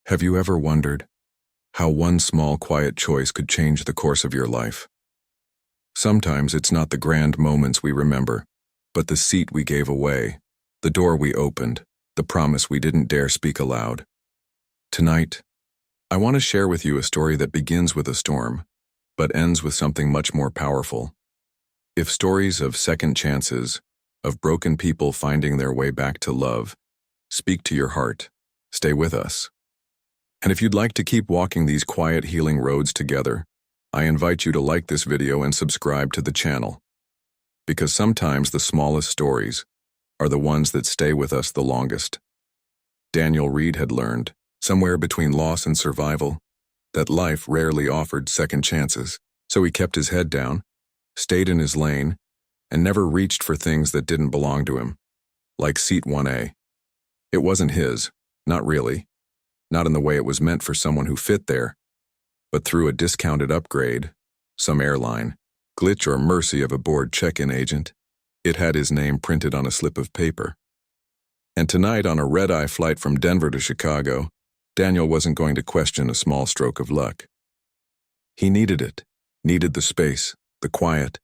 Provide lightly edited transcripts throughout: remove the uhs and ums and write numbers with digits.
Have you ever wondered how one small quiet choice could change the course of your life? Sometimes it's not the grand moments we remember, but the seat we gave away, the door we opened, the promise we didn't dare speak aloud. Tonight, I want to share with you a story that begins with a storm, but ends with something much more powerful. If stories of second chances, of broken people finding their way back to love, speak to your heart, stay with us. And if you'd like to keep walking these quiet healing roads together, I invite you to like this video and subscribe to the channel. Because sometimes the smallest stories are the ones that stay with us the longest. Daniel Reed had learned, somewhere between loss and survival, that life rarely offered second chances, so he kept his head down, stayed in his lane, and never reached for things that didn't belong to him, like seat 1A. It wasn't his, not really. Not in the way it was meant for someone who fit there, but through a discounted upgrade, some airline, glitch or mercy of a bored check-in agent, it had his name printed on a slip of paper. And tonight on a red-eye flight from Denver to Chicago, Daniel wasn't going to question a small stroke of luck. He needed it, needed the space, the quiet,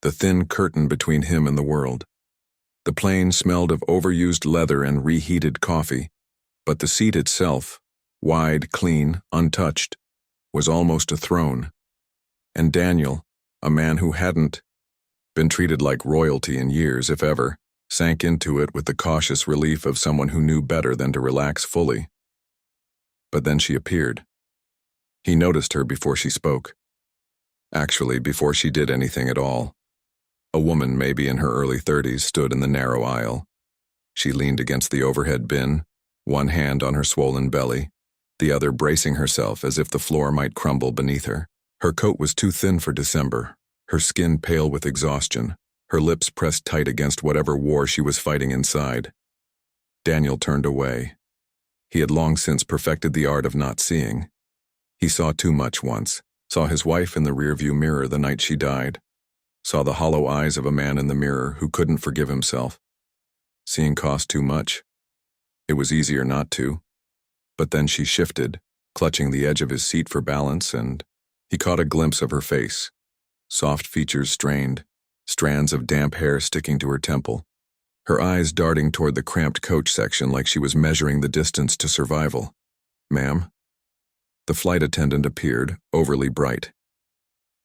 the thin curtain between him and the world. The plane smelled of overused leather and reheated coffee, but the seat itself, wide, clean, untouched, was almost a throne. And Daniel, a man who hadn't been treated like royalty in years, if ever, sank into it with the cautious relief of someone who knew better than to relax fully. But then she appeared. He noticed her before she spoke. Actually, before she did anything at all. A woman, maybe in her early 30s, stood in the narrow aisle. She leaned against the overhead bin, one hand on her swollen belly, the other bracing herself as if the floor might crumble beneath her. Her coat was too thin for December, her skin pale with exhaustion, her lips pressed tight against whatever war she was fighting inside. Daniel turned away. He had long since perfected the art of not seeing. He saw too much once, saw his wife in the rearview mirror the night she died, saw the hollow eyes of a man in the mirror who couldn't forgive himself. Seeing cost too much. It was easier not to. But then she shifted, clutching the edge of his seat for balance, and he caught a glimpse of her face. Soft features strained, strands of damp hair sticking to her temple, her eyes darting toward the cramped coach section like she was measuring the distance to survival. "Ma'am?" The flight attendant appeared, overly bright.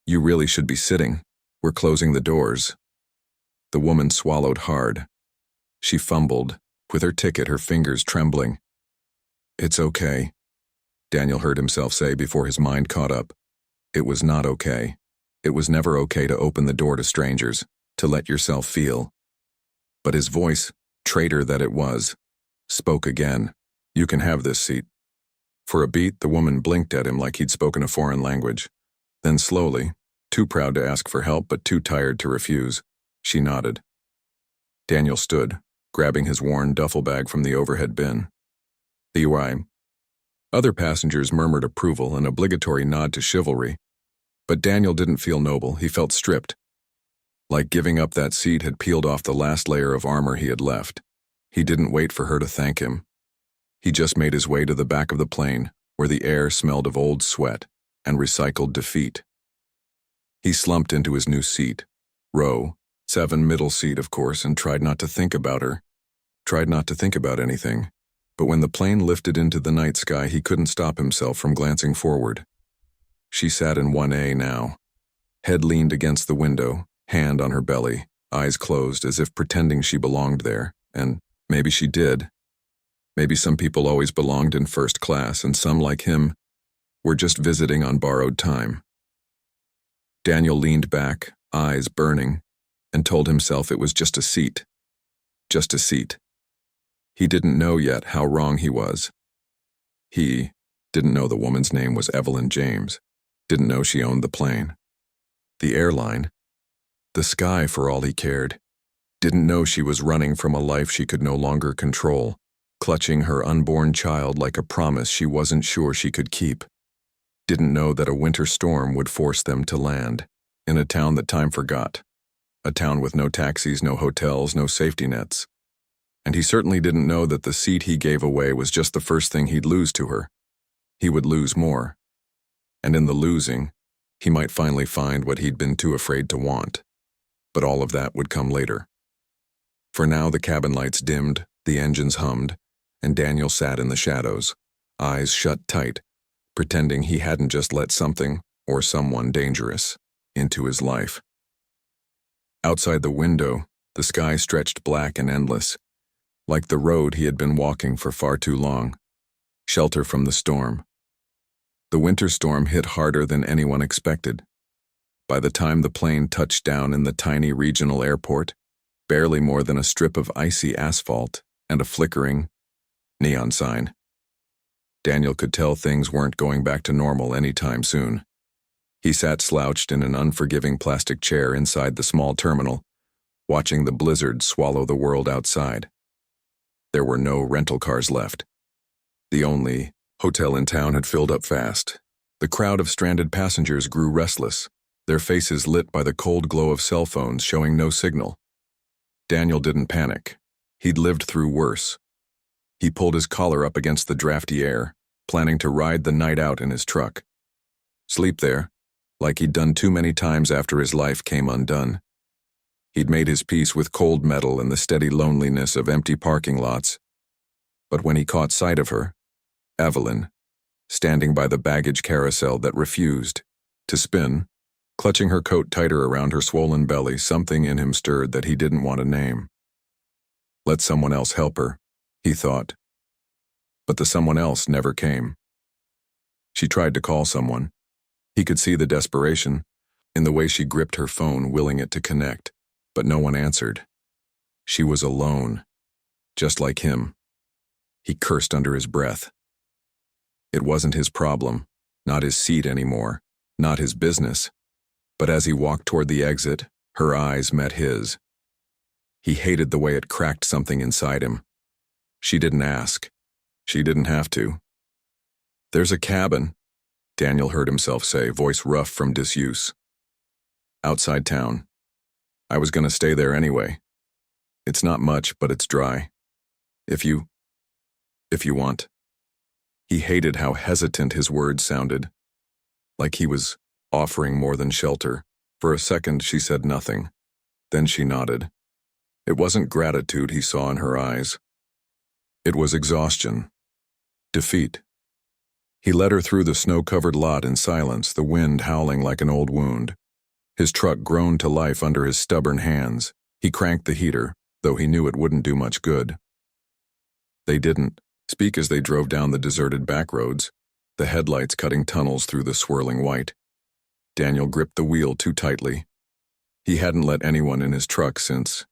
"You really should be sitting. We're closing the doors." The woman swallowed hard. She fumbled, with her ticket, her fingers trembling. "It's okay," Daniel heard himself say before his mind caught up. It was not okay. It was never okay to open the door to strangers, to let yourself feel. But his voice, traitor that it was, spoke again. "You can have this seat." For a beat, the woman blinked at him like he'd spoken a foreign language. Then slowly, too proud to ask for help but too tired to refuse, she nodded. Daniel stood, grabbing his worn duffel bag from the overhead bin. "The UI." Other passengers murmured approval, an obligatory nod to chivalry. But Daniel didn't feel noble, he felt stripped. Like giving up that seat had peeled off the last layer of armor he had left. He didn't wait for her to thank him. He just made his way to the back of the plane, where the air smelled of old sweat and recycled defeat. He slumped into his new seat, row 7 middle seat of course, and tried not to think about her. Tried not to think about anything. But when the plane lifted into the night sky, he couldn't stop himself from glancing forward. She sat in 1A now, head leaned against the window, hand on her belly, eyes closed as if pretending she belonged there, and maybe she did. Maybe some people always belonged in first class, and some, like him, were just visiting on borrowed time. Daniel leaned back, eyes burning, and told himself it was just a seat. Just a seat. He didn't know yet how wrong he was. He didn't know the woman's name was Evelyn James, didn't know she owned the plane. The airline, the sky for all he cared, didn't know she was running from a life she could no longer control, clutching her unborn child like a promise she wasn't sure she could keep. Didn't know that a winter storm would force them to land, in a town that time forgot. A town with no taxis, no hotels, no safety nets. And he certainly didn't know that the seat he gave away was just the first thing he'd lose to her. he would lose more. And in the losing, he might finally find what he'd been too afraid to want. But all of that would come later. For now, the cabin lights dimmed, the engines hummed, and Daniel sat in the shadows, eyes shut tight, pretending he hadn't just let something, or someone dangerous, into his life. Outside the window, the sky stretched black and endless, like the road he had been walking for far too long, shelter from the storm. The winter storm hit harder than anyone expected. By the time the plane touched down in the tiny regional airport, barely more than a strip of icy asphalt and a flickering neon sign. Daniel could tell things weren't going back to normal anytime soon. He sat slouched in an unforgiving plastic chair inside the small terminal, watching the blizzard swallow the world outside. There were no rental cars left. The only hotel in town had filled up fast. The crowd of stranded passengers grew restless, their faces lit by the cold glow of cell phones showing no signal. Daniel didn't panic. He'd lived through worse. He pulled his collar up against the drafty air, planning to ride the night out in his truck. Sleep there, like he'd done too many times after his life came undone. He'd made his peace with cold metal and the steady loneliness of empty parking lots. But when he caught sight of her, Evelyn, standing by the baggage carousel that refused to spin, clutching her coat tighter around her swollen belly, something in him stirred that he didn't want to name. Let someone else help her, he thought. But the someone else never came. She tried to call someone. He could see the desperation in the way she gripped her phone, willing it to connect, but no one answered. She was alone, just like him. He cursed under his breath. It wasn't his problem, not his seat anymore, not his business. But as he walked toward the exit, her eyes met his. He hated the way it cracked something inside him. She didn't ask. She didn't have to. "There's a cabin," Daniel heard himself say, voice rough from disuse. "Outside town. I was gonna stay there anyway. It's not much, but it's dry. If you want." He hated how hesitant his words sounded, like he was offering more than shelter. For a second, she said nothing. Then she nodded. It wasn't gratitude he saw in her eyes. It was exhaustion. Defeat. He led her through the snow-covered lot in silence, the wind howling like an old wound. His truck groaned to life under his stubborn hands. He cranked the heater, though he knew it wouldn't do much good. They didn't speak as they drove down the deserted back roads, the headlights cutting tunnels through the swirling white. Daniel gripped the wheel too tightly. He hadn't let anyone in his truck since.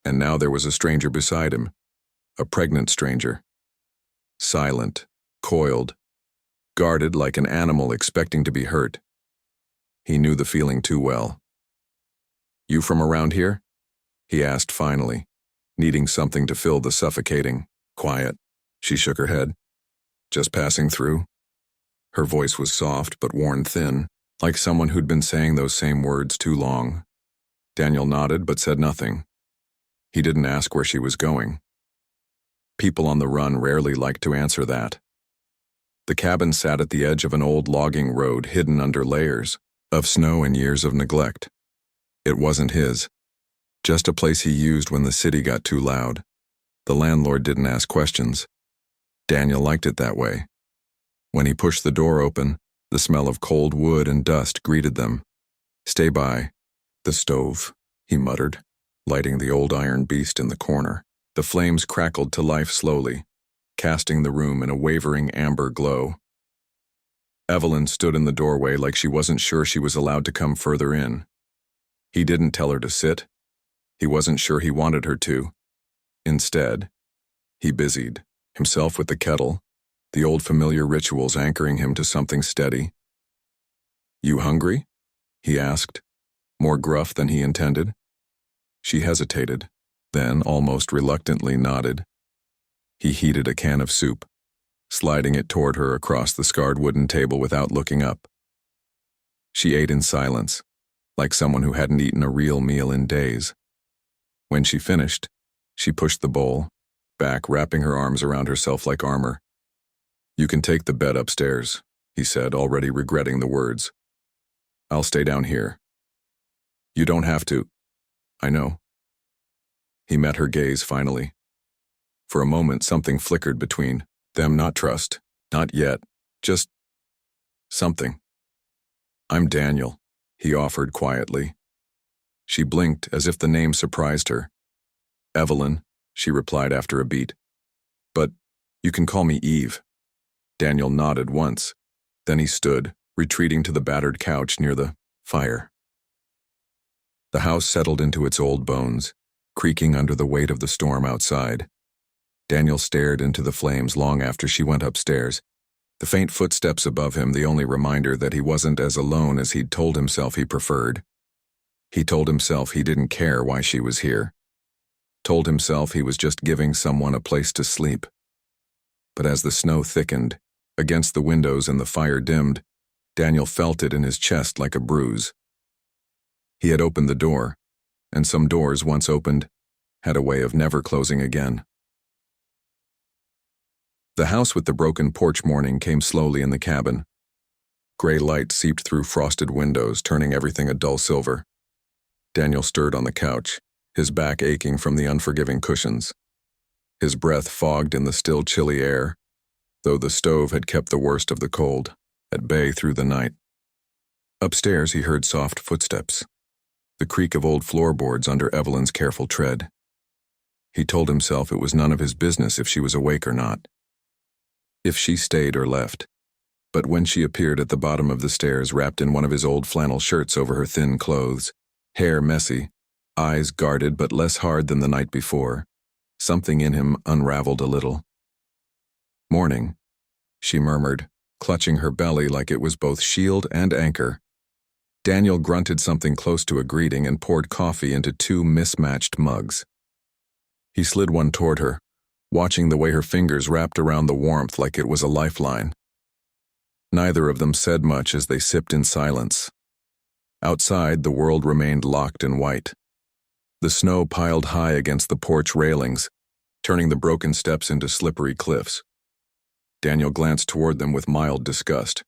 And now there was a stranger beside him, a pregnant stranger. Silent, coiled, guarded like an animal expecting to be hurt. He knew the feeling too well. "You from around here?" he asked finally, needing something to fill the suffocating quiet. She shook her head. "Just passing through." Her voice was soft but worn thin, like someone who'd been saying those same words too long. Daniel nodded but said nothing. He didn't ask where she was going. People on the run rarely liked to answer that. The cabin sat at the edge of an old logging road hidden under layers of snow and years of neglect. It wasn't his, just a place he used when the city got too loud. The landlord didn't ask questions. Daniel liked it that way. When he pushed the door open, the smell of cold wood and dust greeted them. "Stay by the stove," he muttered, lighting the old iron beast in the corner. The flames crackled to life slowly, casting the room in a wavering amber glow. Evelyn stood in the doorway like she wasn't sure she was allowed to come further in. He didn't tell her to sit. He wasn't sure he wanted her to. Instead, he busied himself with the kettle, the old familiar rituals anchoring him to something steady. "You hungry?" he asked, more gruff than he intended. She hesitated, then almost reluctantly nodded. He heated a can of soup, sliding it toward her across the scarred wooden table without looking up. She ate in silence, like someone who hadn't eaten a real meal in days. When she finished, she pushed the bowl back, wrapping her arms around herself like armor. "You can take the bed upstairs," he said, already regretting the words. "I'll stay down here." "You don't have to." "I know." He met her gaze finally. For a moment, something flickered between them, not trust, not yet, just something. "I'm Daniel," he offered quietly. She blinked as if the name surprised her. "Evelyn," she replied after a beat. "But you can call me Eve." Daniel nodded once. Then he stood, retreating to the battered couch near the fire. The house settled into its old bones, creaking under the weight of the storm outside. Daniel stared into the flames long after she went upstairs, the faint footsteps above him the only reminder that he wasn't as alone as he'd told himself he preferred. He told himself he didn't care why she was here. Told himself he was just giving someone a place to sleep. But as the snow thickened, against the windows and the fire dimmed, Daniel felt it in his chest like a bruise. He had opened the door, and some doors, once opened, had a way of never closing again. The house with the broken porch morning came slowly in the cabin. Gray light seeped through frosted windows, turning everything a dull silver. Daniel stirred on the couch, his back aching from the unforgiving cushions. His breath fogged in the still chilly air, though the stove had kept the worst of the cold at bay through the night. Upstairs he heard soft footsteps, the creak of old floorboards under Evelyn's careful tread. He told himself it was none of his business if she was awake or not, if she stayed or left. But when she appeared at the bottom of the stairs, wrapped in one of his old flannel shirts over her thin clothes, hair messy, eyes guarded but less hard than the night before, something in him unraveled a little. "Morning," she murmured, clutching her belly like it was both shield and anchor. Daniel grunted something close to a greeting and poured coffee into two mismatched mugs. He slid one toward her, watching the way her fingers wrapped around the warmth like it was a lifeline. Neither of them said much as they sipped in silence. Outside, the world remained locked in white. The snow piled high against the porch railings, turning the broken steps into slippery cliffs. Daniel glanced toward them with mild disgust.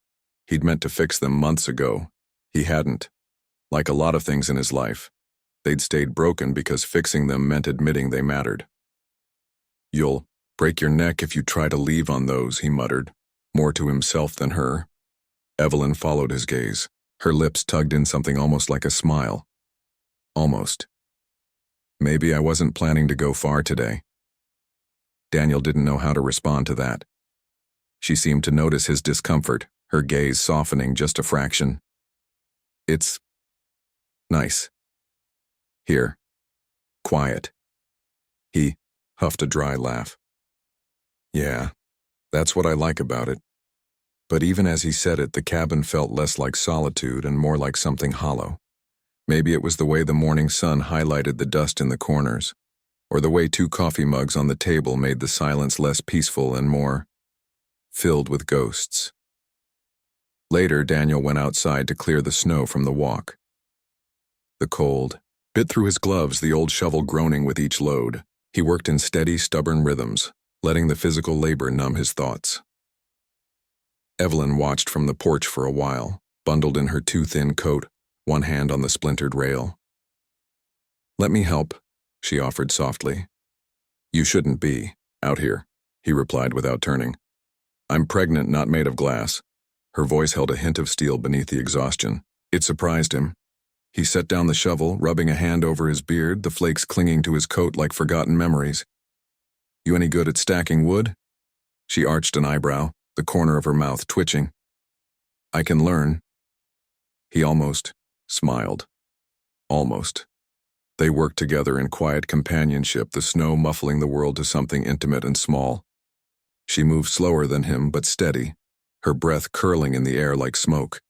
He'd meant to fix them months ago. He hadn't. Like a lot of things in his life, they'd stayed broken because fixing them meant admitting they mattered. "You'll break your neck if you try to leave on those," he muttered, more to himself than her. Evelyn followed his gaze. Her lips tugged in something almost like a smile. Almost. "Maybe I wasn't planning to go far today." Daniel didn't know how to respond to that. She seemed to notice his discomfort, her gaze softening just a fraction. "It's nice here. Quiet." He huffed a dry laugh. "Yeah, that's what I like about it." But even as he said it, the cabin felt less like solitude and more like something hollow. Maybe it was the way the morning sun highlighted the dust in the corners, or the way two coffee mugs on the table made the silence less peaceful and more filled with ghosts. Later, Daniel went outside to clear the snow from the walk. The cold bit through his gloves, the old shovel groaning with each load. He worked in steady, stubborn rhythms, letting the physical labor numb his thoughts. Evelyn watched from the porch for a while, bundled in her too thin coat, one hand on the splintered rail. "Let me help," she offered softly. "You shouldn't be out here," he replied without turning. "I'm pregnant, not made of glass." Her voice held a hint of steel beneath the exhaustion. It surprised him. He set down the shovel, rubbing a hand over his beard, the flakes clinging to his coat like forgotten memories. "You any good at stacking wood?" She arched an eyebrow, the corner of her mouth twitching. "I can learn." He almost smiled. Almost. They worked together in quiet companionship, the snow muffling the world to something intimate and small. She moved slower than him, but steady, her breath curling in the air like smoke.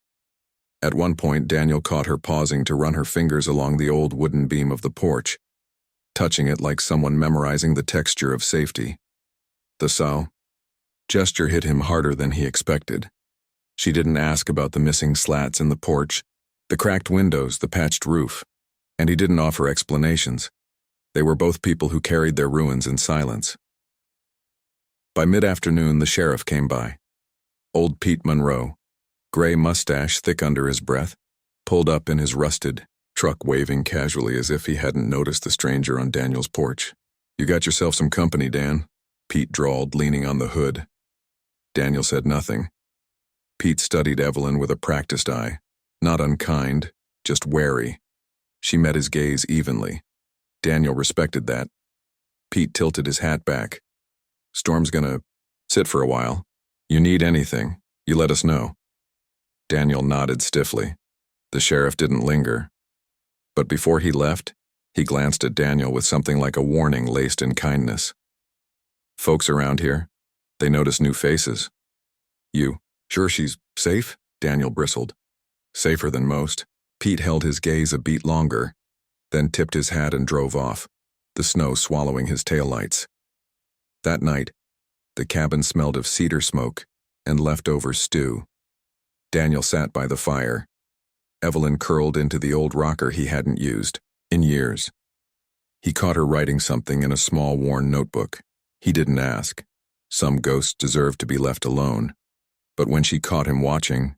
At one point, Daniel caught her pausing to run her fingers along the old wooden beam of the porch, touching it like someone memorizing the texture of safety. The sow gesture hit him harder than he expected. She didn't ask about the missing slats in the porch, the cracked windows, the patched roof, and he didn't offer explanations. They were both people who carried their ruins in silence. By mid-afternoon, the sheriff came by. Old Pete Monroe, gray mustache thick under his breath, pulled up in his rusted truck waving casually as if he hadn't noticed the stranger on Daniel's porch. "You got yourself some company, Dan," Pete drawled, leaning on the hood. Daniel said nothing. Pete studied Evelyn with a practiced eye, not unkind, just wary. She met his gaze evenly. Daniel respected that. Pete tilted his hat back. "Storm's gonna sit for a while. You need anything, you let us know." Daniel nodded stiffly. The sheriff didn't linger. But before he left, he glanced at Daniel with something like a warning laced in kindness. "Folks around here, they notice new faces. You sure she's safe?" Daniel bristled. "Safer than most." Pete held his gaze a beat longer, then tipped his hat and drove off, the snow swallowing his taillights. That night, the cabin smelled of cedar smoke and leftover stew. Daniel sat by the fire. Evelyn curled into the old rocker he hadn't used in years. He caught her writing something in a small worn notebook. He didn't ask. Some ghosts deserved to be left alone. But when she caught him watching,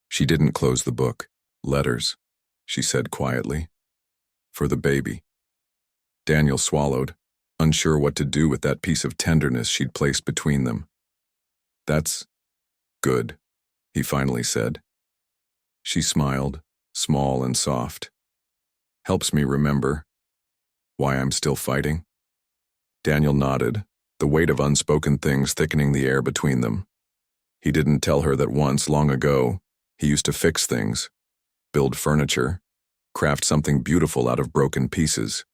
she didn't close the book. "Letters," she said quietly. "For the baby." Daniel swallowed, unsure what to do with that piece of tenderness she'd placed between them. "That's good," he finally said. She smiled, small and soft. "Helps me remember why I'm still fighting." Daniel nodded, the weight of unspoken things thickening the air between them. He didn't tell her that once, long ago, he used to fix things, build furniture, craft something beautiful out of broken pieces.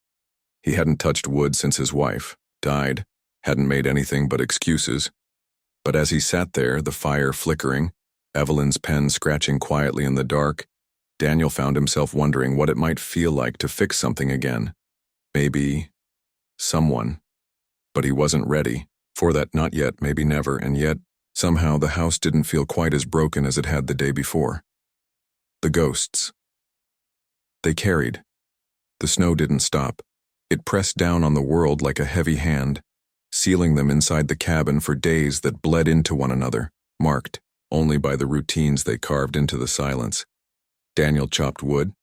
He hadn't touched wood since his wife died, hadn't made anything but excuses. But as he sat there, the fire flickering, Evelyn's pen scratching quietly in the dark, Daniel found himself wondering what it might feel like to fix something again. Maybe someone. But he wasn't ready for that, not yet, maybe never, and yet, somehow the house didn't feel quite as broken as it had the day before. The ghosts. They carried. The snow didn't stop. It pressed down on the world like a heavy hand, sealing them inside the cabin for days that bled into one another, marked only by the routines they carved into the silence. Daniel chopped wood.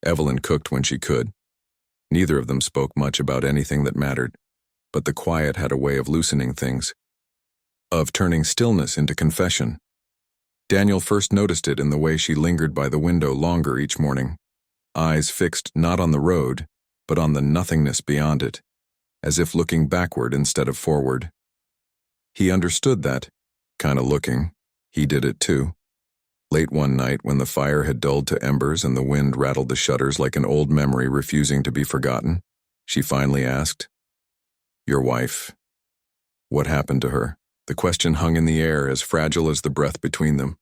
Evelyn cooked when she could. Neither of them spoke much about anything that mattered, but the quiet had a way of loosening things, of turning stillness into confession. Daniel first noticed it in the way she lingered by the window longer each morning, eyes fixed not on the road, but on the nothingness beyond it, as if looking backward instead of forward. He understood that, kinda looking, he did it too. Late one night, when the fire had dulled to embers and the wind rattled the shutters like an old memory refusing to be forgotten, she finally asked, "Your wife, what happened to her?" The question hung in the air, as fragile as the breath between them.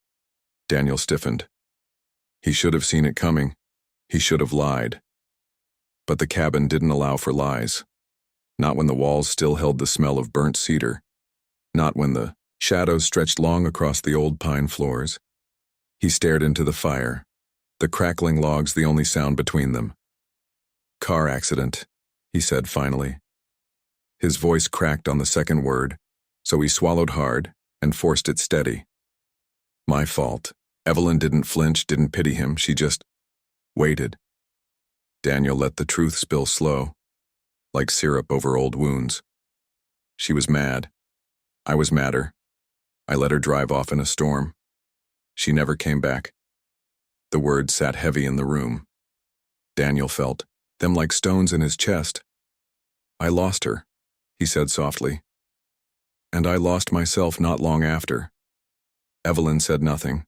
Daniel stiffened. He should have seen it coming. He should have lied. But the cabin didn't allow for lies. Not when the walls still held the smell of burnt cedar. Not when the shadows stretched long across the old pine floors. He stared into the fire, the crackling logs the only sound between them. "Car accident," he said finally. His voice cracked on the second word, so he swallowed hard and forced it steady. "My fault." Evelyn didn't flinch, didn't pity him, she just waited. Daniel let the truth spill slow, like syrup over old wounds. "She was mad. I was madder. I let her drive off in a storm. She never came back." The words sat heavy in the room. Daniel felt them like stones in his chest. "I lost her," he said softly. "And I lost myself not long after." Evelyn said nothing.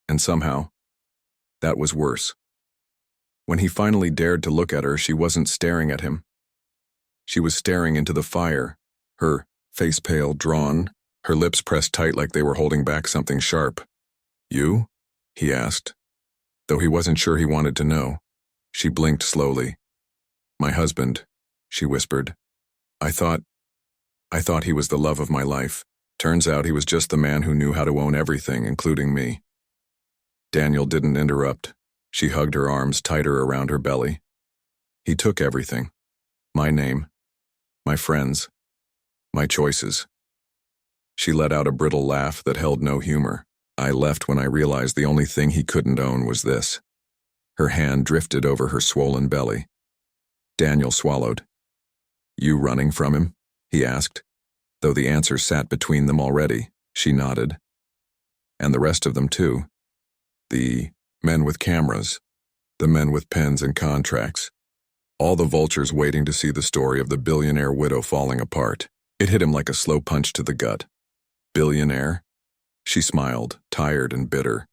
And somehow, that was worse. When he finally dared to look at her, she wasn't staring at him. She was staring into the fire, her face pale, drawn, her lips pressed tight like they were holding back something sharp. "You?" he asked. Though he wasn't sure he wanted to know. She blinked slowly. "My husband," she whispered. I thought he was the love of my life. Turns out he was just the man who knew how to own everything, including me." Daniel didn't interrupt. She hugged her arms tighter around her belly. "He took everything. My name, my friends, my choices." She let out a brittle laugh that held no humor. I left when I realized the only thing he couldn't own was this. Her hand drifted over her swollen belly. Daniel swallowed. You running from him? He asked. Though the answer sat between them already, she nodded. And the rest of them too. The men with cameras, the men with pens and contracts. All the vultures waiting to see the story of the billionaire widow falling apart. It hit him like a slow punch to the gut. Billionaire? She smiled, tired and bitter.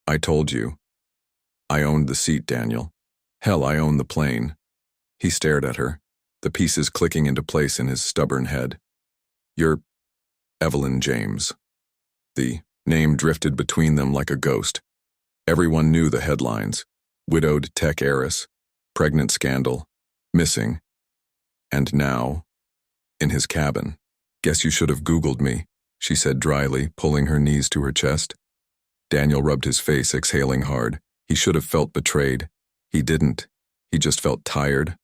I told you. I owned the seat, Daniel. Hell, I owned the plane. He stared at her, the pieces clicking into place in his stubborn head. You're Evelyn James. The name drifted between them like a ghost. Everyone knew the headlines. Widowed tech heiress, pregnant scandal, missing. And now, in his cabin. Guess you should have Googled me, she said dryly, pulling her knees to her chest. Daniel rubbed his face, exhaling hard. He should have felt betrayed. He didn't. He just felt tired.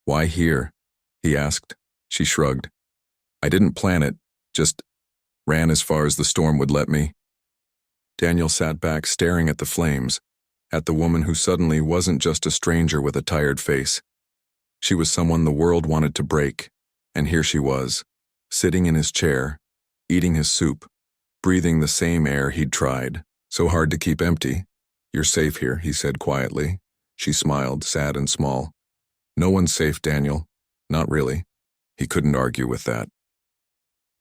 Why here? He asked. She shrugged. I didn't plan it, just ran as far as the storm would let me. Daniel sat back, staring at the flames, at the woman who suddenly wasn't just a stranger with a tired face. She was someone the world wanted to break, and here she was, sitting in his chair, eating his soup, breathing the same air he'd tried so hard to keep empty. You're safe here, he said quietly. She smiled, sad and small. No one's safe, Daniel. Not really. He couldn't argue with that.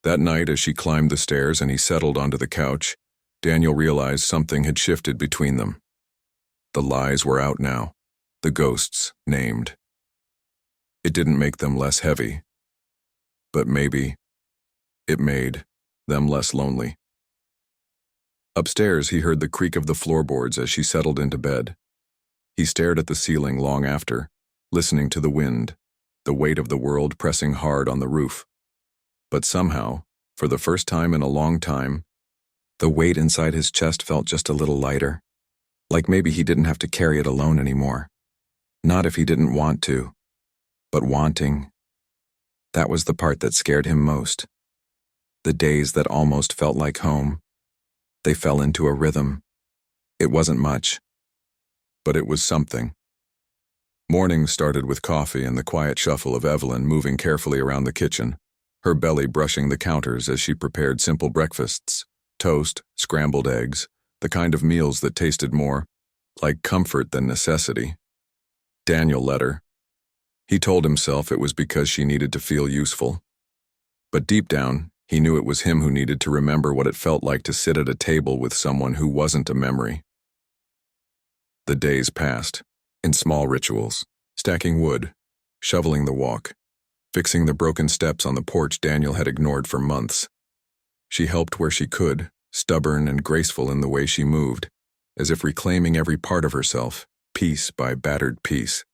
That night, as she climbed the stairs and he settled onto the couch, Daniel realized something had shifted between them. The lies were out now, the ghosts named. It didn't make them less heavy, but maybe it made them less lonely. Upstairs, he heard the creak of the floorboards as she settled into bed. He stared at the ceiling long after, listening to the wind, the weight of the world pressing hard on the roof. But somehow, for the first time in a long time, the weight inside his chest felt just a little lighter, like maybe he didn't have to carry it alone anymore. Not if he didn't want to, but wanting. That was the part that scared him most. The days that almost felt like home. They fell into a rhythm. It wasn't much, but it was something. Mornings started with coffee and the quiet shuffle of Evelyn moving carefully around the kitchen, her belly brushing the counters as she prepared simple breakfasts, toast, scrambled eggs, the kind of meals that tasted more like comfort than necessity. Daniel let her. He told himself it was because she needed to feel useful. But deep down, he knew it was him who needed to remember what it felt like to sit at a table with someone who wasn't a memory. The days passed, in small rituals, stacking wood, shoveling the walk, fixing the broken steps on the porch Daniel had ignored for months. She helped where she could, stubborn and graceful in the way she moved, as if reclaiming every part of herself, piece by battered piece.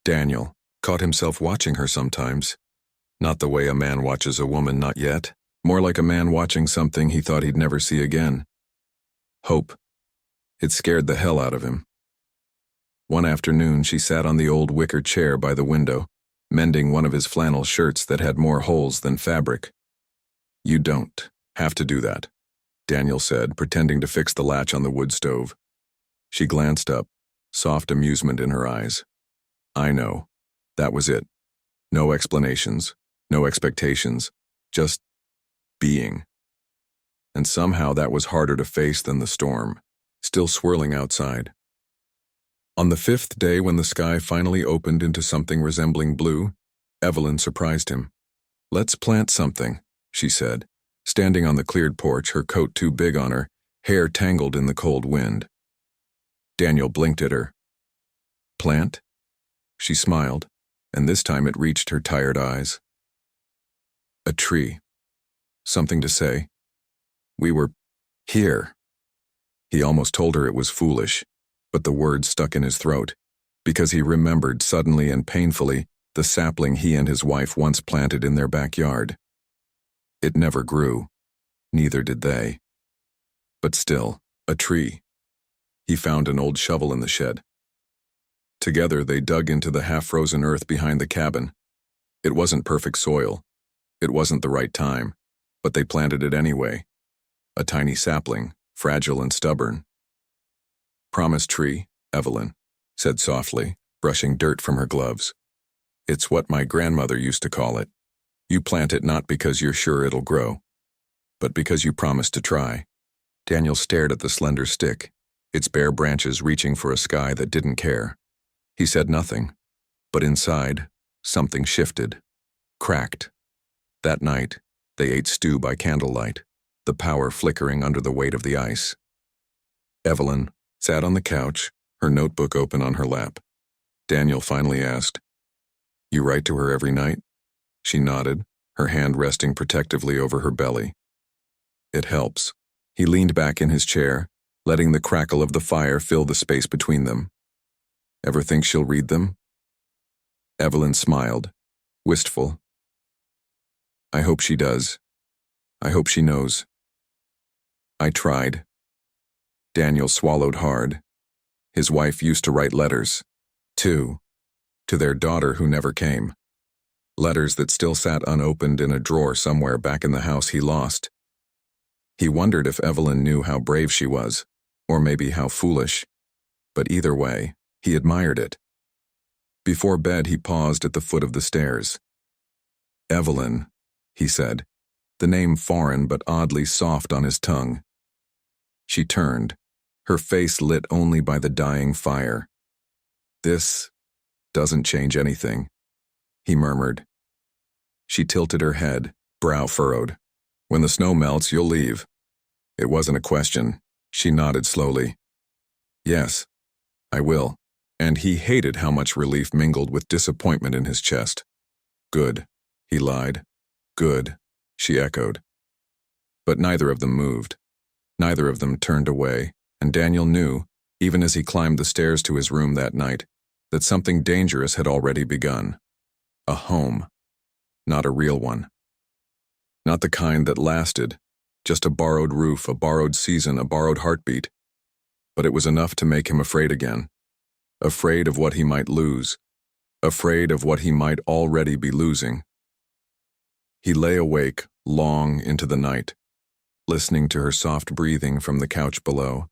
Daniel caught himself watching her sometimes, not the way a man watches a woman, not yet, more like a man watching something he thought he'd never see again. Hope. It scared the hell out of him. One afternoon, she sat on the old wicker chair by the window, mending one of his flannel shirts that had more holes than fabric. You don't have to do that, Daniel said, pretending to fix the latch on the wood stove. She glanced up, soft amusement in her eyes. I know. That was it. No explanations, no expectations, just being. And somehow that was harder to face than the storm, still swirling outside. On the fifth day, when the sky finally opened into something resembling blue, Evelyn surprised him. Let's plant something, she said, standing on the cleared porch, her coat too big on her, hair tangled in the cold wind. Daniel blinked at her. Plant? She smiled, and this time it reached her tired eyes. A tree. Something to say. We were here. He almost told her it was foolish, but the words stuck in his throat, because he remembered suddenly and painfully the sapling he and his wife once planted in their backyard. It never grew. Neither did they. But still, a tree. He found an old shovel in the shed. Together, they dug into the half-frozen earth behind the cabin. It wasn't perfect soil. It wasn't the right time. but they planted it anyway. A tiny sapling, fragile and stubborn. "Promise tree, Evelyn," said softly, brushing dirt from her gloves. "It's what my grandmother used to call it. You plant it not because you're sure it'll grow, but because you promised to try." Daniel stared at the slender stick, its bare branches reaching for a sky that didn't care. He said nothing, but inside, something shifted, cracked. That night, they ate stew by candlelight, the power flickering under the weight of the ice. Evelyn sat on the couch, her notebook open on her lap. Daniel finally asked, "You write to her every night?" She nodded, her hand resting protectively over her belly. "It helps." He leaned back in his chair, letting the crackle of the fire fill the space between them. "Ever think she'll read them?" Evelyn smiled, wistful. "I hope she does. I hope she knows. I tried." Daniel swallowed hard. His wife used to write letters, too, to their daughter who never came. Letters that still sat unopened in a drawer somewhere back in the house he lost. He wondered if Evelyn knew how brave she was, or maybe how foolish. But either way, he admired it. Before bed, he paused at the foot of the stairs. "Evelyn," he said, the name foreign but oddly soft on his tongue. She turned, her face lit only by the dying fire. "This doesn't change anything," he murmured. She tilted her head, brow furrowed. "When the snow melts, you'll leave." It wasn't a question. She nodded slowly. "Yes, I will." And he hated how much relief mingled with disappointment in his chest. "Good," he lied. "Good," she echoed. But neither of them moved. Neither of them turned away, and Daniel knew, even as he climbed the stairs to his room that night, that something dangerous had already begun. A home. Not a real one. Not the kind that lasted, just a borrowed roof, a borrowed season, a borrowed heartbeat. But it was enough to make him afraid again. Afraid of what he might lose. Afraid of what he might already be losing. He lay awake long into the night, listening to her soft breathing from the couch below,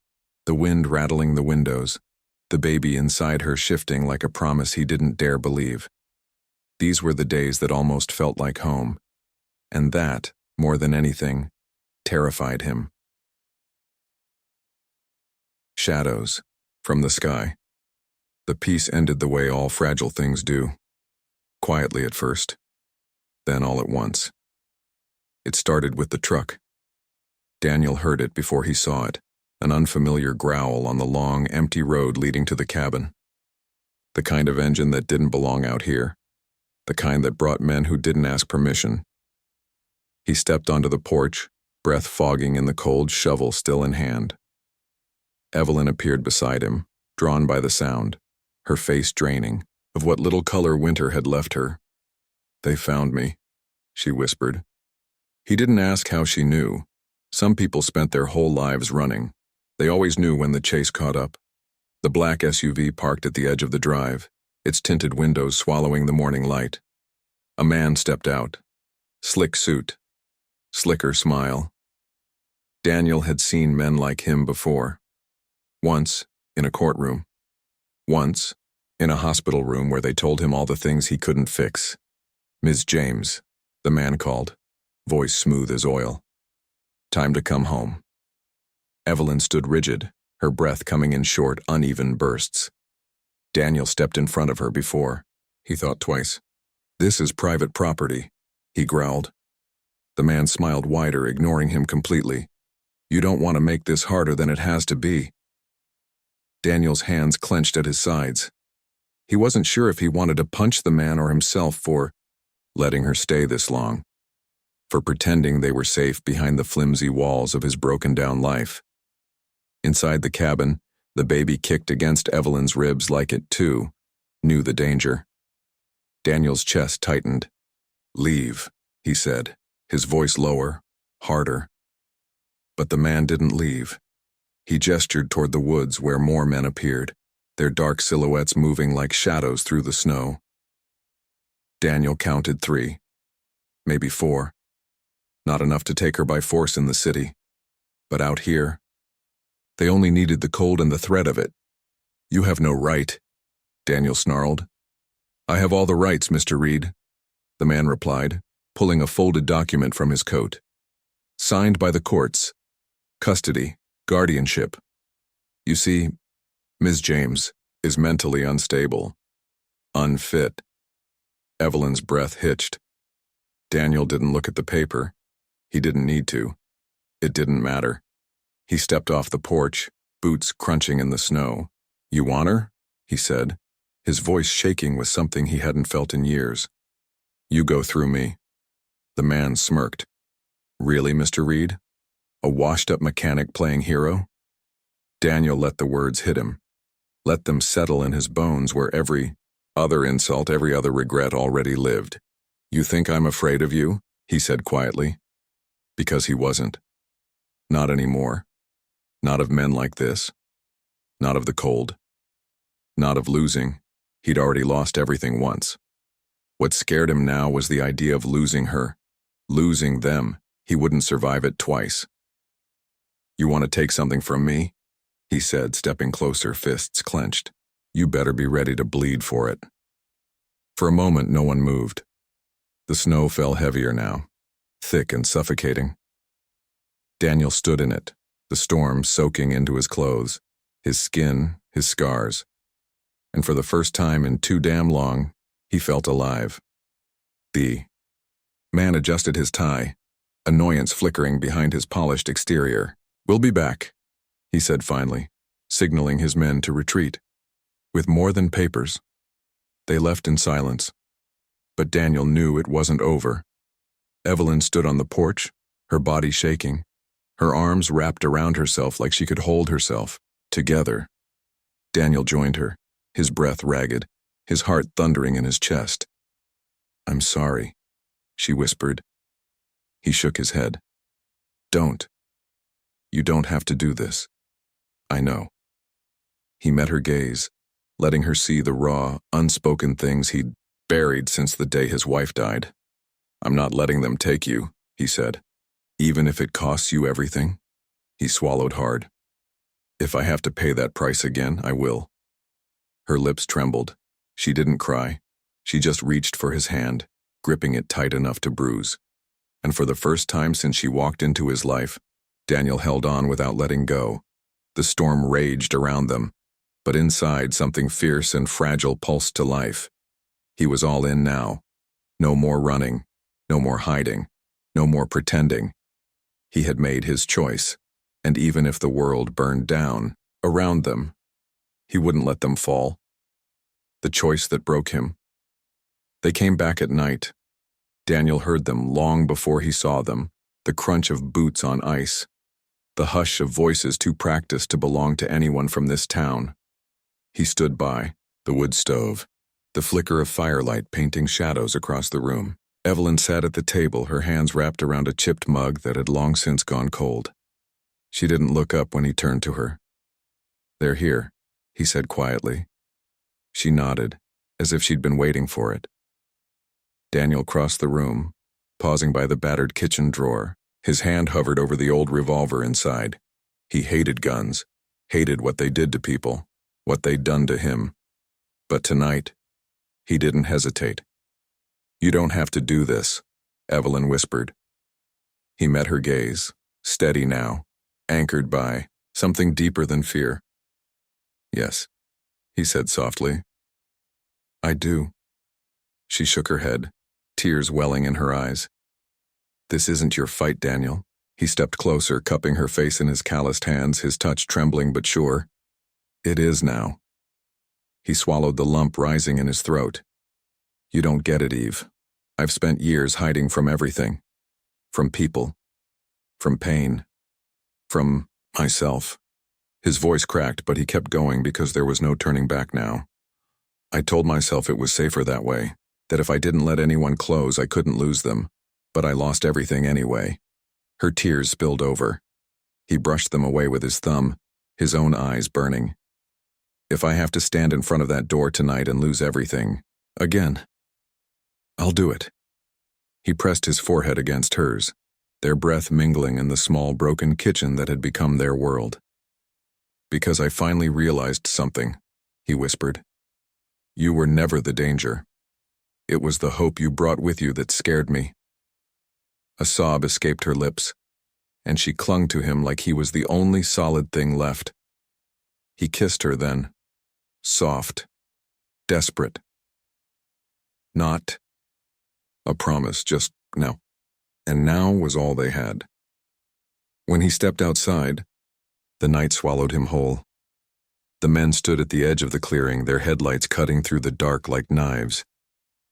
the wind rattling the windows, the baby inside her shifting like a promise he didn't dare believe. These were the days that almost felt like home, and that, more than anything, terrified him. Shadows, from the sky. The peace ended the way all fragile things do. Quietly at first, then all at once. It started with the truck. Daniel heard it before he saw it, an unfamiliar growl on the long, empty road leading to the cabin. The kind of engine that didn't belong out here. The kind that brought men who didn't ask permission. He stepped onto the porch, breath fogging in the cold, shovel still in hand. Evelyn appeared beside him, drawn by the sound, her face draining, of what little color winter had left her. "They found me," she whispered. He didn't ask how she knew. Some people spent their whole lives running. They always knew when the chase caught up. The black SUV parked at the edge of the drive, its tinted windows swallowing the morning light. A man stepped out. Slick suit. Slicker smile. Daniel had seen men like him before. Once, in a courtroom. Once, in a hospital room where they told him all the things he couldn't fix. "Ms. James," the man called, voice smooth as oil. "Time to come home." Evelyn stood rigid, her breath coming in short, uneven bursts. Daniel stepped in front of her before. He thought twice. "This is private property," he growled. The man smiled wider, ignoring him completely. "You don't want to make this harder than it has to be." Daniel's hands clenched at his sides. He wasn't sure if he wanted to punch the man or himself for letting her stay this long, for pretending they were safe behind the flimsy walls of his broken-down life. Inside the cabin, the baby kicked against Evelyn's ribs like it, too, knew the danger. Daniel's chest tightened. "Leave," he said, his voice lower, harder. But the man didn't leave. He gestured toward the woods where more men appeared, their dark silhouettes moving like shadows through the snow. Daniel counted 3, maybe 4. Not enough to take her by force in the city. But out here, they only needed the cold and the threat of it. "You have no right," Daniel snarled. "I have all the rights, Mr. Reed," the man replied, pulling a folded document from his coat. "Signed by the courts. Custody, guardianship. You see, Ms. James is mentally unstable. Unfit." Evelyn's breath hitched. Daniel didn't look at the paper. He didn't need to. It didn't matter. He stepped off the porch, boots crunching in the snow. "You want her?" he said, his voice shaking with something he hadn't felt in years. "You go through me." The man smirked. "Really, Mr. Reed? A washed-up mechanic playing hero?" Daniel let the words hit him. Let them settle in his bones where every other insult, every other regret already lived. "You think I'm afraid of you?" he said quietly. Because he wasn't. Not anymore. Not of men like this. Not of the cold. Not of losing. He'd already lost everything once. What scared him now was the idea of losing her. Losing them. He wouldn't survive it twice. "You want to take something from me?" he said, stepping closer, fists clenched. "You better be ready to bleed for it." For a moment, no one moved. The snow fell heavier now, thick and suffocating. Daniel stood in it, the storm soaking into his clothes, his skin, his scars. And for the first time in too damn long, he felt alive. The man adjusted his tie, annoyance flickering behind his polished exterior. "We'll be back," he said finally, signaling his men to retreat. With more than papers. They left in silence. But Daniel knew it wasn't over. Evelyn stood on the porch, her body shaking, her arms wrapped around herself like she could hold herself, together. Daniel joined her, his breath ragged, his heart thundering in his chest. "I'm sorry," she whispered. He shook his head. "Don't. You don't have to do this. I know." He met her gaze, letting her see the raw, unspoken things he'd buried since the day his wife died. "I'm not letting them take you," he said. "Even if it costs you everything?" He swallowed hard. "If I have to pay that price again, I will." Her lips trembled. She didn't cry. She just reached for his hand, gripping it tight enough to bruise. And for the first time since she walked into his life, Daniel held on without letting go. The storm raged around them, but inside something fierce and fragile pulsed to life. He was all in now. No more running, no more hiding, no more pretending. He had made his choice, and even if the world burned down around them, he wouldn't let them fall. The choice that broke him. They came back at night. Daniel heard them long before he saw them, the crunch of boots on ice, the hush of voices too practiced to belong to anyone from this town. He stood by, the wood stove, the flicker of firelight painting shadows across the room. Evelyn sat at the table, her hands wrapped around a chipped mug that had long since gone cold. She didn't look up when he turned to her. "They're here," he said quietly. She nodded, as if she'd been waiting for it. Daniel crossed the room, pausing by the battered kitchen drawer. His hand hovered over the old revolver inside. He hated guns, hated what they did to people, what they'd done to him. But tonight, he didn't hesitate. "You don't have to do this," Evelyn whispered. He met her gaze, steady now, anchored by something deeper than fear. "Yes," he said softly. "I do." She shook her head, tears welling in her eyes. "This isn't your fight, Daniel." He stepped closer, cupping her face in his calloused hands, his touch trembling but sure. "It is now." He swallowed the lump rising in his throat. "You don't get it, Eve. I've spent years hiding from everything. From people. From pain. From myself." His voice cracked, but he kept going because there was no turning back now. "I told myself it was safer that way, that if I didn't let anyone close, I couldn't lose them. But I lost everything anyway." Her tears spilled over. He brushed them away with his thumb, his own eyes burning. "If I have to stand in front of that door tonight and lose everything, again, I'll do it." He pressed his forehead against hers. their breath mingling in the small broken kitchen that had become their world. "Because I finally realized something," he whispered. "You were never the danger. It was the hope you brought with you that scared me." A sob escaped her lips, and she clung to him like he was the only solid thing left. He kissed her then, soft, desperate. Not a promise, just now. And now was all they had. When he stepped outside, the night swallowed him whole. The men stood at the edge of the clearing, their headlights cutting through the dark like knives.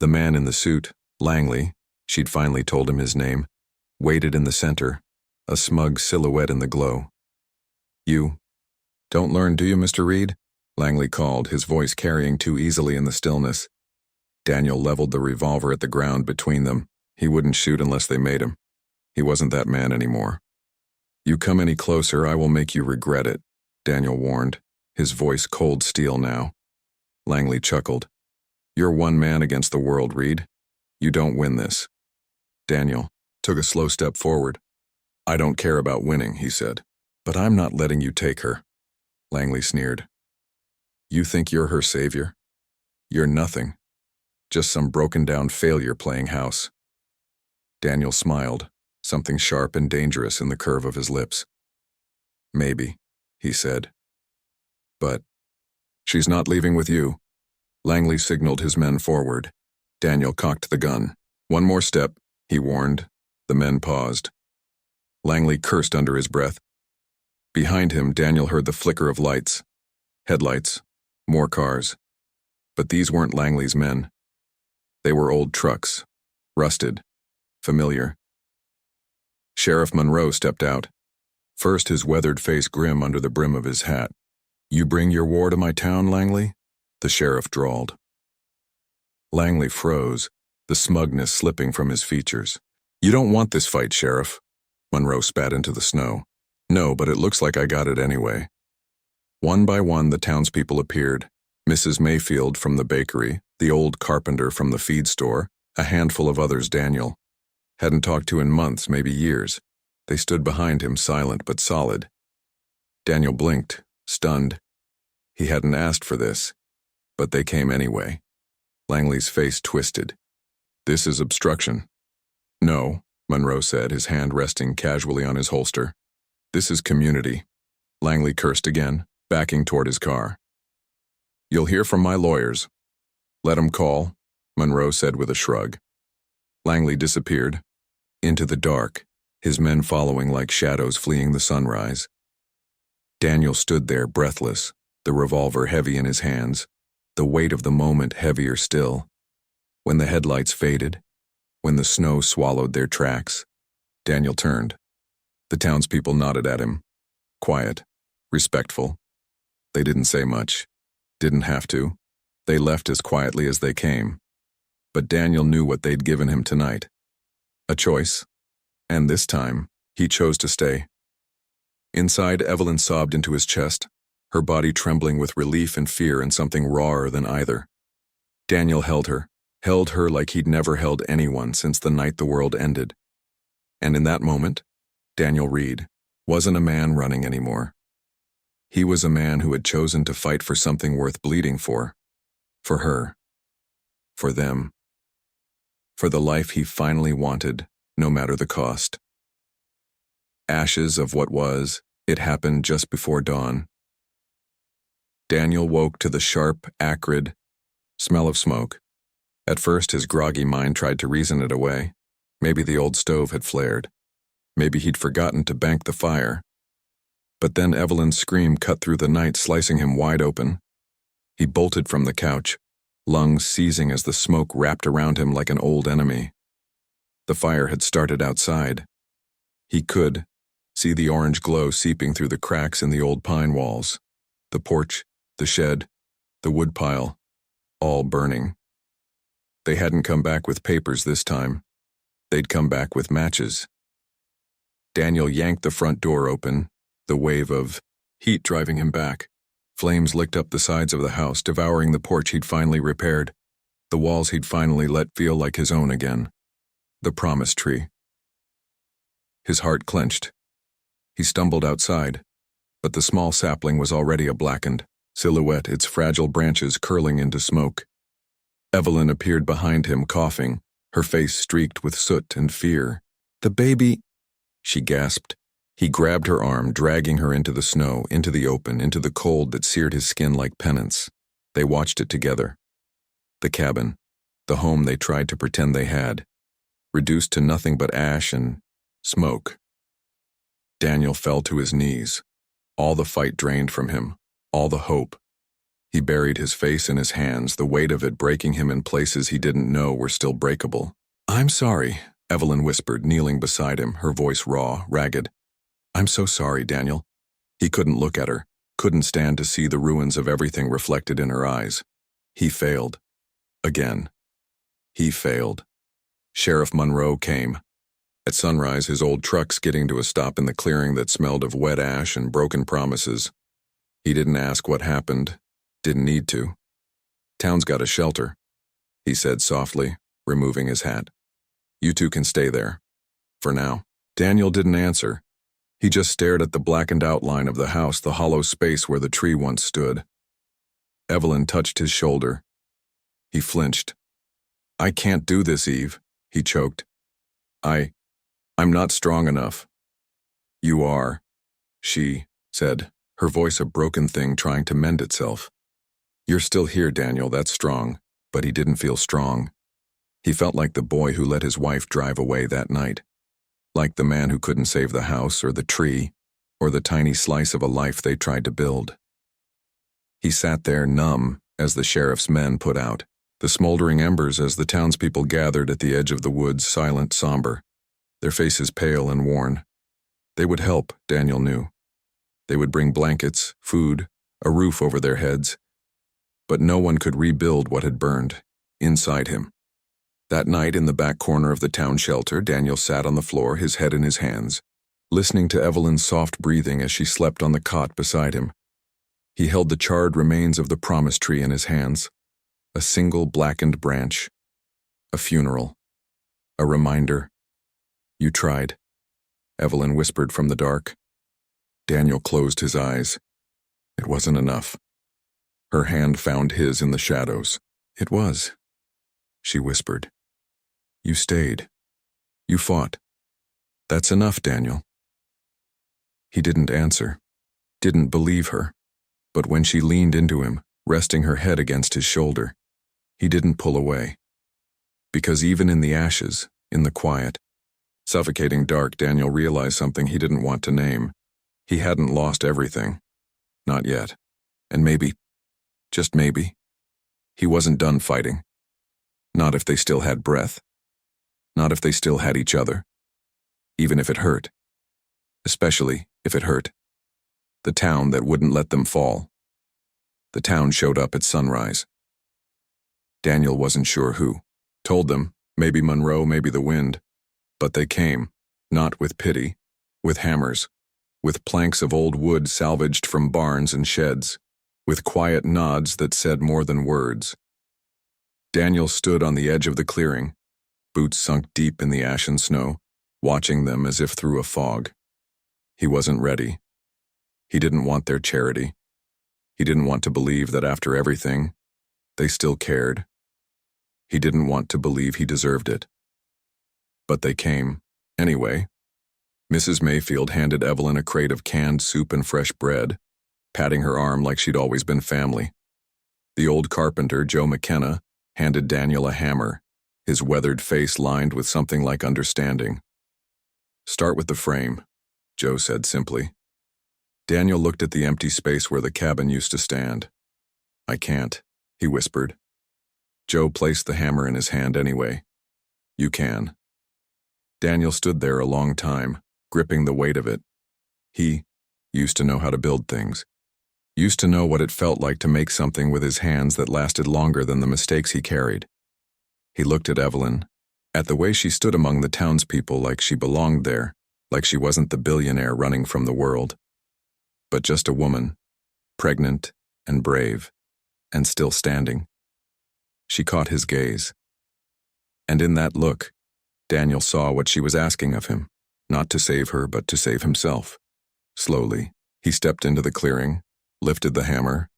The man in the suit, Langley, she'd finally told him his name, waited in the center, a smug silhouette in the glow. "You don't learn, do you, Mr. Reed?" Langley called, his voice carrying too easily in the stillness. Daniel leveled the revolver at the ground between them. He wouldn't shoot unless they made him. He wasn't that man anymore. "You come any closer, I will make you regret it," Daniel warned, his voice cold steel now. Langley chuckled. "You're one man against the world, Reed. You don't win this." Daniel took a slow step forward. "I don't care about winning," he said. "But I'm not letting you take her." Langley sneered. "You think you're her savior? You're nothing. Just some broken-down failure playing house." Daniel smiled, something sharp and dangerous in the curve of his lips. "Maybe," he said. "But she's not leaving with you." Langley signaled his men forward. Daniel cocked the gun. "One more step," he warned. The men paused. Langley cursed under his breath. Behind him, Daniel heard the flicker of lights. Headlights. More cars. But these weren't Langley's men. They were old trucks. Rusted. Familiar. Sheriff Monroe stepped out. First, his weathered face grim under the brim of his hat. "You bring your war to my town, Langley?" the sheriff drawled. Langley froze, the smugness slipping from his features. "You don't want this fight, Sheriff." Monroe spat into the snow. "No, but it looks like I got it anyway." One by one, the townspeople appeared. Mrs. Mayfield from the bakery, the old carpenter from the feed store, a handful of others Daniel hadn't talked to in months, maybe years. They stood behind him, silent but solid. Daniel blinked, stunned. He hadn't asked for this, but they came anyway. Langley's face twisted. "This is obstruction." "No," Monroe said, his hand resting casually on his holster. "This is community." Langley cursed again, backing toward his car. "You'll hear from my lawyers." "Let 'em call," Monroe said with a shrug. Langley disappeared. Into the dark, his men following like shadows fleeing the sunrise. Daniel stood there breathless, the revolver heavy in his hands, the weight of the moment heavier still. When the headlights faded, when the snow swallowed their tracks, Daniel turned. The townspeople nodded at him. Quiet, respectful. They didn't say much. Didn't have to. They left as quietly as they came. But Daniel knew what they'd given him tonight. A choice. And this time, he chose to stay. Inside, Evelyn sobbed into his chest, her body trembling with relief and fear and something rawer than either. Daniel held her like he'd never held anyone since the night the world ended. And in that moment, Daniel Reed wasn't a man running anymore. He was a man who had chosen to fight for something worth bleeding for her, for them, for the life he finally wanted, no matter the cost. Ashes of what was, it happened just before dawn. Daniel woke to the sharp, acrid smell of smoke. At first, his groggy mind tried to reason it away. Maybe the old stove had flared. Maybe he'd forgotten to bank the fire. But then Evelyn's scream cut through the night, slicing him wide open. He bolted from the couch, lungs seizing as the smoke wrapped around him like an old enemy. The fire had started outside. He could see the orange glow seeping through the cracks in the old pine walls. The porch, the shed, the woodpile, all burning. They hadn't come back with papers this time. They'd come back with matches. Daniel yanked the front door open, the wave of heat driving him back. Flames licked up the sides of the house, devouring the porch he'd finally repaired, the walls he'd finally let feel like his own again. The promise tree. His heart clenched. He stumbled outside, but the small sapling was already a blackened silhouette, its fragile branches curling into smoke. Evelyn appeared behind him, coughing, her face streaked with soot and fear. "The baby," she gasped. He grabbed her arm, dragging her into the snow, into the open, into the cold that seared his skin like penance. They watched it together. The cabin, the home they tried to pretend they had, reduced to nothing but ash and smoke. Daniel fell to his knees. All the fight drained from him, all the hope. He buried his face in his hands, the weight of it breaking him in places he didn't know were still breakable. "I'm sorry," Evelyn whispered, kneeling beside him, her voice raw, ragged. "I'm so sorry, Daniel." He couldn't look at her, couldn't stand to see the ruins of everything reflected in her eyes. He failed. Again. He failed. Sheriff Monroe came. At sunrise, his old truck skidding to a stop in the clearing that smelled of wet ash and broken promises. He didn't ask what happened, didn't need to. "Town's got a shelter," he said softly, removing his hat. "You two can stay there. For now." Daniel didn't answer. He just stared at the blackened outline of the house, the hollow space where the tree once stood. Evelyn touched his shoulder. He flinched. "I can't do this, Eve," he choked. I'm not strong enough." "You are," she said, her voice a broken thing trying to mend itself. "You're still here, Daniel, that's strong." But he didn't feel strong. He felt like the boy who let his wife drive away that night. Like the man who couldn't save the house or the tree or the tiny slice of a life they tried to build. He sat there numb as the sheriff's men put out the smoldering embers, as the townspeople gathered at the edge of the woods, silent, somber, their faces pale and worn. They would help, Daniel knew. They would bring blankets, food, a roof over their heads. But no one could rebuild what had burned inside him. That night in the back corner of the town shelter, Daniel sat on the floor, his head in his hands, listening to Evelyn's soft breathing as she slept on the cot beside him. He held the charred remains of the promise tree in his hands, a single blackened branch, a funeral, a reminder. "You tried," Evelyn whispered from the dark. Daniel closed his eyes. It wasn't enough. Her hand found his in the shadows. "It was," she whispered. "You stayed. You fought. That's enough, Daniel." He didn't answer, didn't believe her. But when she leaned into him, resting her head against his shoulder, he didn't pull away. Because even in the ashes, in the quiet, suffocating dark, Daniel realized something he didn't want to name. He hadn't lost everything. Not yet. And maybe, just maybe, he wasn't done fighting. Not if they still had breath. Not if they still had each other. Even if it hurt. Especially if it hurt. The town that wouldn't let them fall. The town showed up at sunrise. Daniel wasn't sure who. Told them, maybe Monroe, maybe the wind. But they came, not with pity, with hammers, with planks of old wood salvaged from barns and sheds, with quiet nods that said more than words. Daniel stood on the edge of the clearing, boots sunk deep in the ashen snow, watching them as if through a fog. He wasn't ready. He didn't want their charity. He didn't want to believe that after everything, they still cared. He didn't want to believe he deserved it. But they came, anyway. Mrs. Mayfield handed Evelyn a crate of canned soup and fresh bread, patting her arm like she'd always been family. The old carpenter, Joe McKenna, handed Daniel a hammer, his weathered face lined with something like understanding. "Start with the frame," Joe said simply. Daniel looked at the empty space where the cabin used to stand. "I can't," he whispered. Joe placed the hammer in his hand anyway. "You can." Daniel stood there a long time, gripping the weight of it. He used to know how to build things. Used to know what it felt like to make something with his hands that lasted longer than the mistakes he carried. He looked at Evelyn, at the way she stood among the townspeople like she belonged there, like she wasn't the billionaire running from the world, but just a woman, pregnant and brave, and still standing. She caught his gaze. And in that look, Daniel saw what she was asking of him, not to save her, but to save himself. Slowly, he stepped into the clearing, lifted the hammer,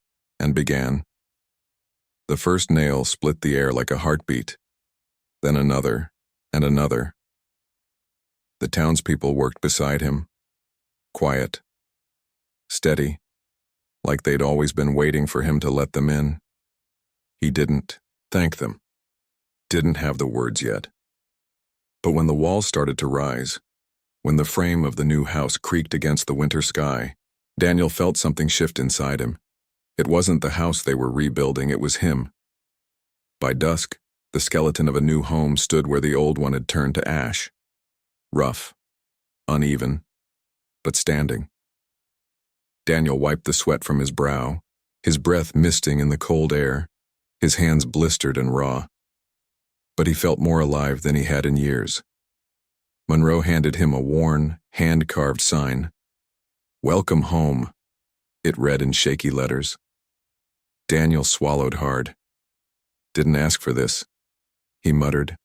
and began. The first nail split the air like a heartbeat, then another, and another. The townspeople worked beside him, quiet, steady, like they'd always been waiting for him to let them in. He didn't thank them, didn't have the words yet. But when the walls started to rise, when the frame of the new house creaked against the winter sky, Daniel felt something shift inside him. It wasn't the house they were rebuilding, it was him. By dusk, the skeleton of a new home stood where the old one had turned to ash. Rough, uneven, but standing. Daniel wiped the sweat from his brow, his breath misting in the cold air, his hands blistered and raw. But he felt more alive than he had in years. Monroe handed him a worn, hand-carved sign. "Welcome home," it read in shaky letters. Daniel swallowed hard. "Didn't ask for this," he muttered.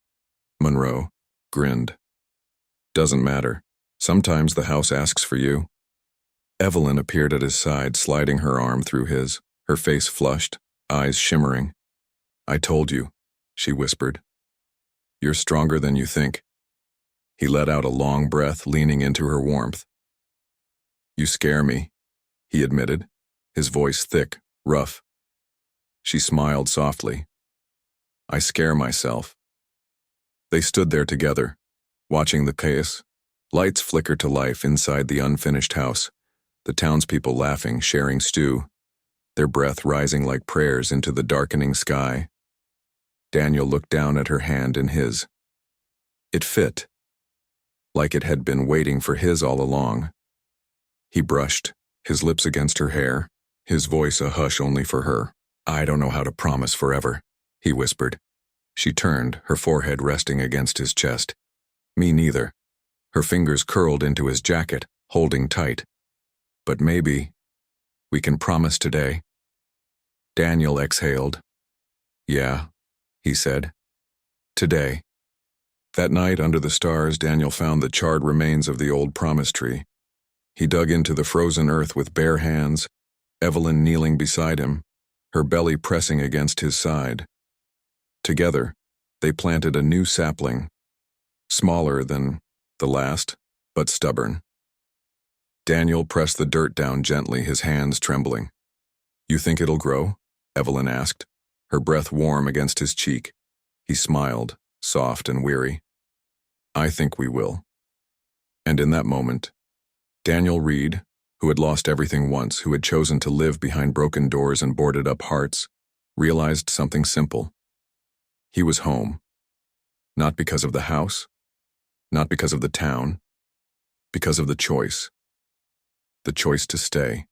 Monroe grinned. "Doesn't matter. Sometimes the house asks for you." Evelyn appeared at his side, sliding her arm through his, her face flushed, eyes shimmering. "I told you," she whispered. "You're stronger than you think." He let out a long breath, leaning into her warmth. "You scare me," he admitted, his voice thick, rough. She smiled softly. "I scare myself." They stood there together, watching the chaos. Lights flickered to life inside the unfinished house, the townspeople laughing, sharing stew, their breath rising like prayers into the darkening sky. Daniel looked down at her hand in his. It fit, like it had been waiting for his all along. He brushed, his lips against her hair, his voice a hush only for her. "I don't know how to promise forever," he whispered. She turned, her forehead resting against his chest. "Me neither." Her fingers curled into his jacket, holding tight. "But maybe we can promise today." Daniel exhaled. "Yeah," he said. "Today." That night, under the stars, Daniel found the charred remains of the old promise tree. He dug into the frozen earth with bare hands, Evelyn kneeling beside him, her belly pressing against his side. Together, they planted a new sapling, smaller than the last, but stubborn. Daniel pressed the dirt down gently, his hands trembling. "You think it'll grow?" Evelyn asked, her breath warm against his cheek. He smiled, soft and weary. "I think we will." And in that moment, Daniel Reed, who had lost everything once, who had chosen to live behind broken doors and boarded up hearts, realized something simple. He was home. Not because of the house, not because of the town, because of the choice. The choice to stay,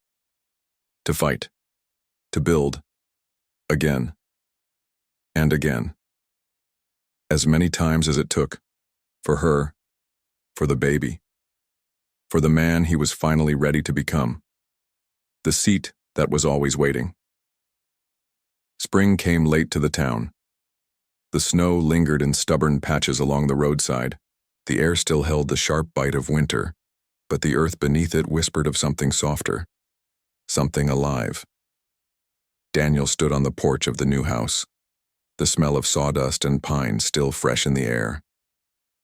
to fight, to build, again, and again. As many times as it took, for her, for the baby, for the man he was finally ready to become, the seat that was always waiting. Spring came late to the town. The snow lingered in stubborn patches along the roadside. The air still held the sharp bite of winter, but the earth beneath it whispered of something softer, something alive. Daniel stood on the porch of the new house, the smell of sawdust and pine still fresh in the air.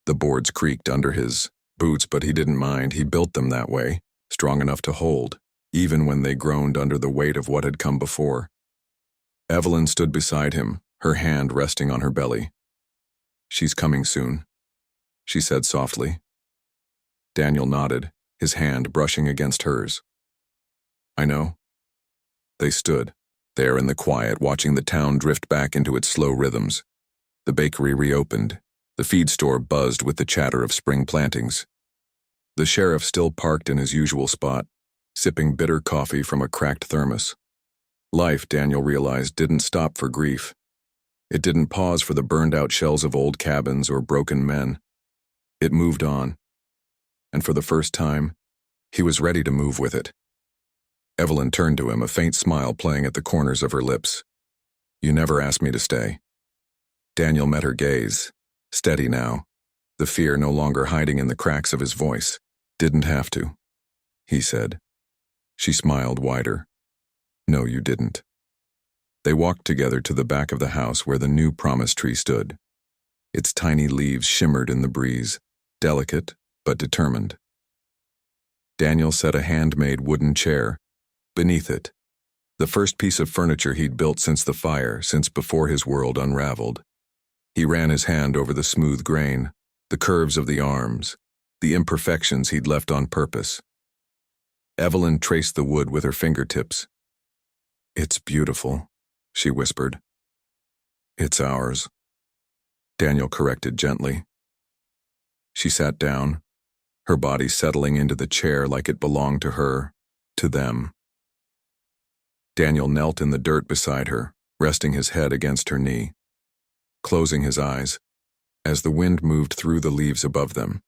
The boards creaked under his boots, but he didn't mind. He built them that way, strong enough to hold, even when they groaned under the weight of what had come before. Evelyn stood beside him, her hand resting on her belly. "She's coming soon," she said softly. Daniel nodded, his hand brushing against hers. "I know." They stood, there in the quiet, watching the town drift back into its slow rhythms. The bakery reopened. The feed store buzzed with the chatter of spring plantings. The sheriff still parked in his usual spot, sipping bitter coffee from a cracked thermos. Life, Daniel realized, didn't stop for grief. It didn't pause for the burned-out shells of old cabins or broken men. It moved on. And for the first time, he was ready to move with it. Evelyn turned to him, a faint smile playing at the corners of her lips. "You never asked me to stay." Daniel met her gaze, steady now, the fear no longer hiding in the cracks of his voice. "Didn't have to," he said. She smiled wider. "No, you didn't." They walked together to the back of the house where the new promise tree stood. Its tiny leaves shimmered in the breeze, delicate but determined. Daniel set a handmade wooden chair beneath it, the first piece of furniture he'd built since the fire, since before his world unraveled. He ran his hand over the smooth grain, the curves of the arms, the imperfections he'd left on purpose. Evelyn traced the wood with her fingertips. "It's beautiful," she whispered. "It's ours," Daniel corrected gently. She sat down, her body settling into the chair like it belonged to her, to them. Daniel knelt in the dirt beside her, resting his head against her knee, closing his eyes. As the wind moved through the leaves above them,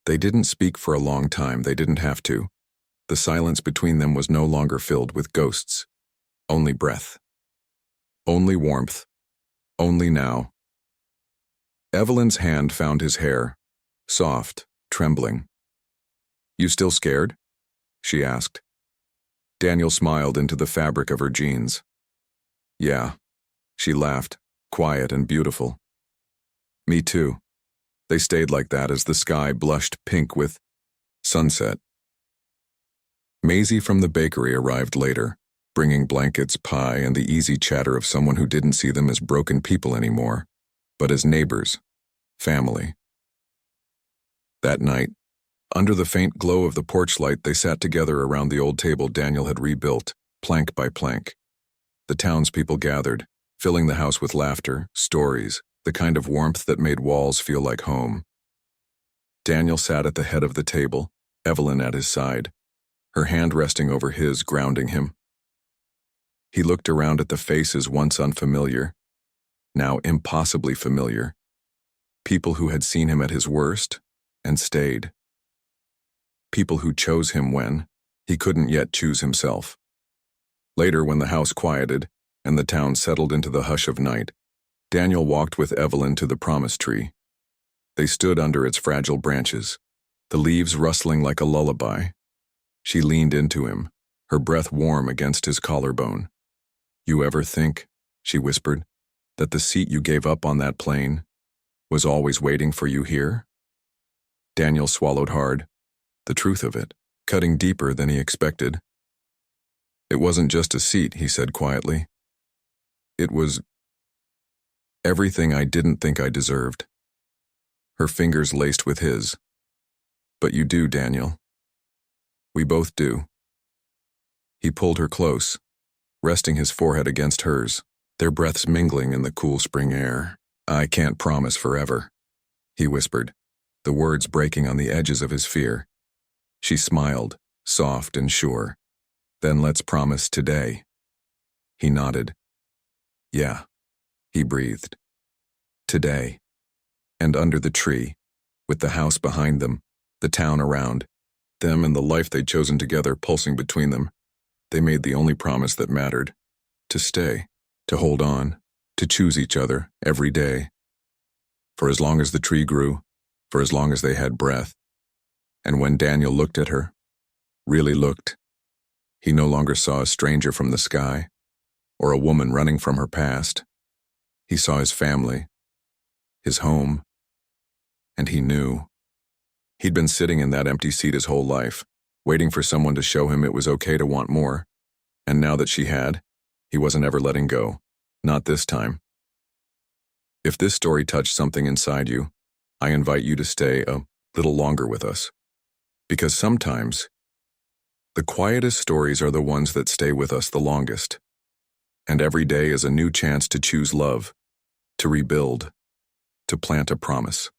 they didn't speak for a long time. They didn't have to. The silence between them was no longer filled with ghosts. Only breath. Only warmth. Only now. Evelyn's hand found his hair, soft, trembling. "You still scared?" she asked. Daniel smiled into the fabric of her jeans. "Yeah," she laughed, quiet and beautiful. "Me too." They stayed like that as the sky blushed pink with sunset. Maisie from the bakery arrived later, bringing blankets, pie, and the easy chatter of someone who didn't see them as broken people anymore, but as neighbors, family. That night, under the faint glow of the porch light, they sat together around the old table Daniel had rebuilt, plank by plank. The townspeople gathered, filling the house with laughter, stories, the kind of warmth that made walls feel like home. Daniel sat at the head of the table, Evelyn at his side, her hand resting over his, grounding him. He looked around at the faces once unfamiliar, now impossibly familiar. People who had seen him at his worst and stayed. People who chose him when he couldn't yet choose himself. Later, when the house quieted and the town settled into the hush of night, Daniel walked with Evelyn to the promise tree. They stood under its fragile branches, the leaves rustling like a lullaby. She leaned into him, her breath warm against his collarbone. "You ever think," she whispered, "that the seat you gave up on that plane was always waiting for you here?" Daniel swallowed hard, the truth of it, cutting deeper than he expected. "It wasn't just a seat," he said quietly. "It was everything I didn't think I deserved." Her fingers laced with his. "But you do, Daniel. We both do." He pulled her close, resting his forehead against hers, their breaths mingling in the cool spring air. "I can't promise forever," he whispered, the words breaking on the edges of his fear. She smiled, soft and sure. "Then let's promise today." He nodded. "Yeah," he breathed. "Today." And under the tree, with the house behind them, the town around, them and the life they'd chosen together pulsing between them, they made the only promise that mattered. To stay, to hold on, to choose each other every day. For as long as the tree grew, for as long as they had breath. And when Daniel looked at her, really looked, he no longer saw a stranger from the sky, or a woman running from her past. He saw his family, his home, and he knew. He'd been sitting in that empty seat his whole life, waiting for someone to show him it was okay to want more. And now that she had, he wasn't ever letting go. Not this time. If this story touched something inside you, I invite you to stay a little longer with us. Because sometimes, the quietest stories are the ones that stay with us the longest. And every day is a new chance to choose love, to rebuild, to plant a promise.